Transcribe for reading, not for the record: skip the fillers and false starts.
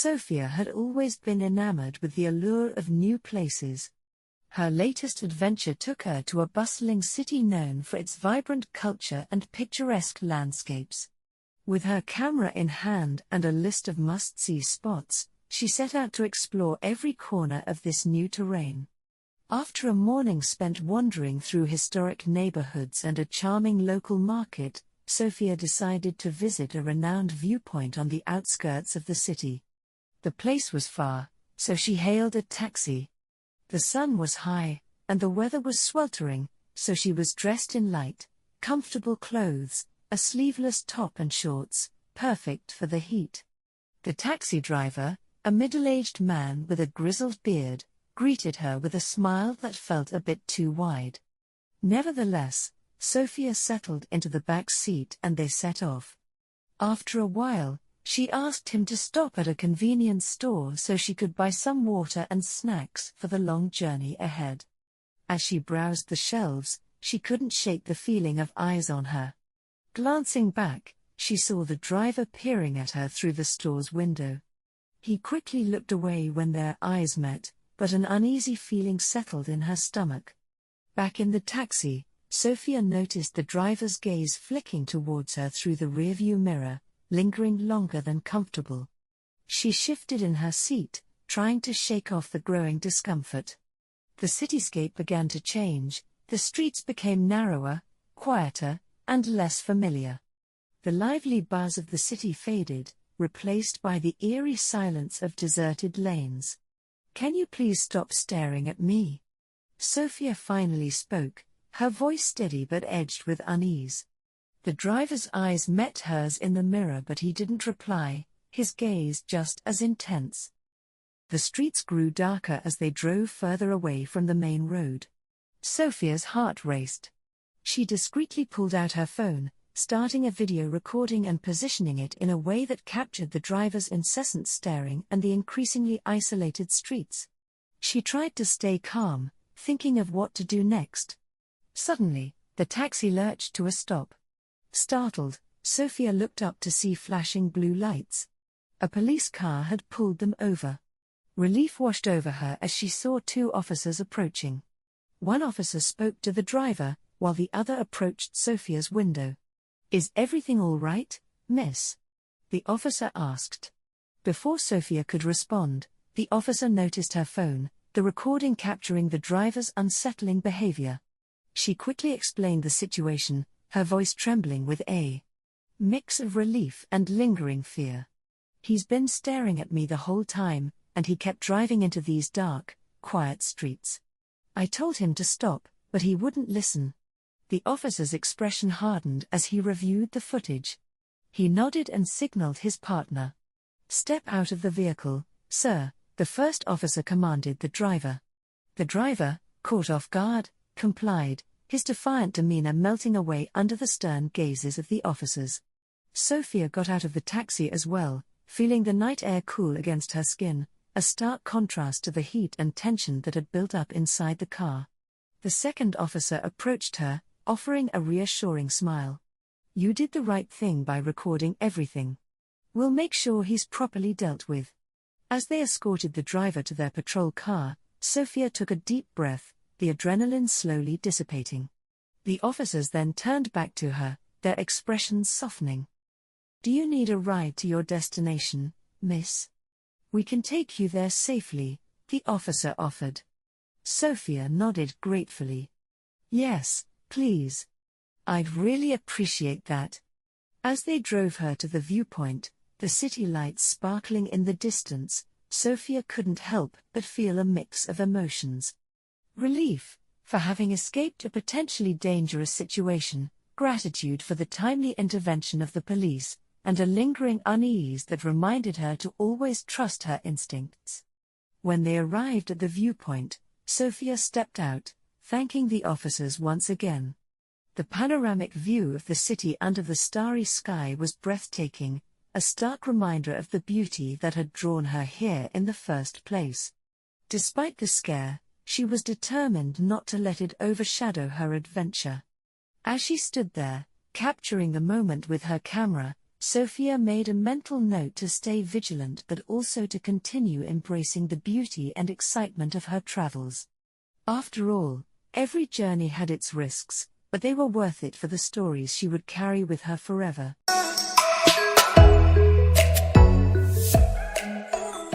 Sophia had always been enamored with the allure of new places. Her latest adventure took her to a bustling city known for its vibrant culture and picturesque landscapes. With her camera in hand and a list of must-see spots, she set out to explore every corner of this new terrain. After a morning spent wandering through historic neighborhoods and a charming local market, Sophia decided to visit a renowned viewpoint on the outskirts of the city. The place was far, so she hailed a taxi. The sun was high, and the weather was sweltering, so she was dressed in light, comfortable clothes, a sleeveless top and shorts, perfect for the heat. The taxi driver, a middle-aged man with a grizzled beard, greeted her with a smile that felt a bit too wide. Nevertheless, Sophia settled into the back seat and they set off. After a while, she asked him to stop at a convenience store so she could buy some water and snacks for the long journey ahead. As she browsed the shelves, she couldn't shake the feeling of eyes on her. Glancing back, she saw the driver peering at her through the store's window. He quickly looked away when their eyes met, but an uneasy feeling settled in her stomach. Back in the taxi, Sophia noticed the driver's gaze flicking towards her through the rearview mirror, lingering longer than comfortable. She shifted in her seat, trying to shake off the growing discomfort. The cityscape began to change, the streets became narrower, quieter, and less familiar. The lively buzz of the city faded, replaced by the eerie silence of deserted lanes. "Can you please stop staring at me?" Sophia finally spoke, her voice steady but edged with unease. The driver's eyes met hers in the mirror, but he didn't reply, his gaze just as intense. The streets grew darker as they drove further away from the main road. Sophia's heart raced. She discreetly pulled out her phone, starting a video recording and positioning it in a way that captured the driver's incessant staring and the increasingly isolated streets. She tried to stay calm, thinking of what to do next. Suddenly, the taxi lurched to a stop. Startled, Sophia looked up to see flashing blue lights. A police car had pulled them over. Relief washed over her as she saw two officers approaching. One officer spoke to the driver, while the other approached Sophia's window. "Is everything all right, miss?" the officer asked. Before Sophia could respond, the officer noticed her phone, the recording capturing the driver's unsettling behavior. She quickly explained the situation, her voice trembling with a mix of relief and lingering fear. "He's been staring at me the whole time, and he kept driving into these dark, quiet streets. I told him to stop, but he wouldn't listen." The officer's expression hardened as he reviewed the footage. He nodded and signaled his partner. "Step out of the vehicle, sir," the first officer commanded the driver. The driver, caught off guard, complied, his defiant demeanor melting away under the stern gazes of the officers. Sophia got out of the taxi as well, feeling the night air cool against her skin, a stark contrast to the heat and tension that had built up inside the car. The second officer approached her, offering a reassuring smile. "You did the right thing by recording everything. We'll make sure he's properly dealt with." As they escorted the driver to their patrol car, Sophia took a deep breath, the adrenaline slowly dissipating. The officers then turned back to her, their expressions softening. "Do you need a ride to your destination, miss? We can take you there safely," the officer offered. Sophia nodded gratefully. "Yes, please. I'd really appreciate that." As they drove her to the viewpoint, the city lights sparkling in the distance, Sophia couldn't help but feel a mix of emotions. Relief, for having escaped a potentially dangerous situation, gratitude for the timely intervention of the police, and a lingering unease that reminded her to always trust her instincts. When they arrived at the viewpoint, Sophia stepped out, thanking the officers once again. The panoramic view of the city under the starry sky was breathtaking, a stark reminder of the beauty that had drawn her here in the first place. Despite the scare, she was determined not to let it overshadow her adventure. As she stood there, capturing the moment with her camera, Sophia made a mental note to stay vigilant but also to continue embracing the beauty and excitement of her travels. After all, every journey had its risks, but they were worth it for the stories she would carry with her forever.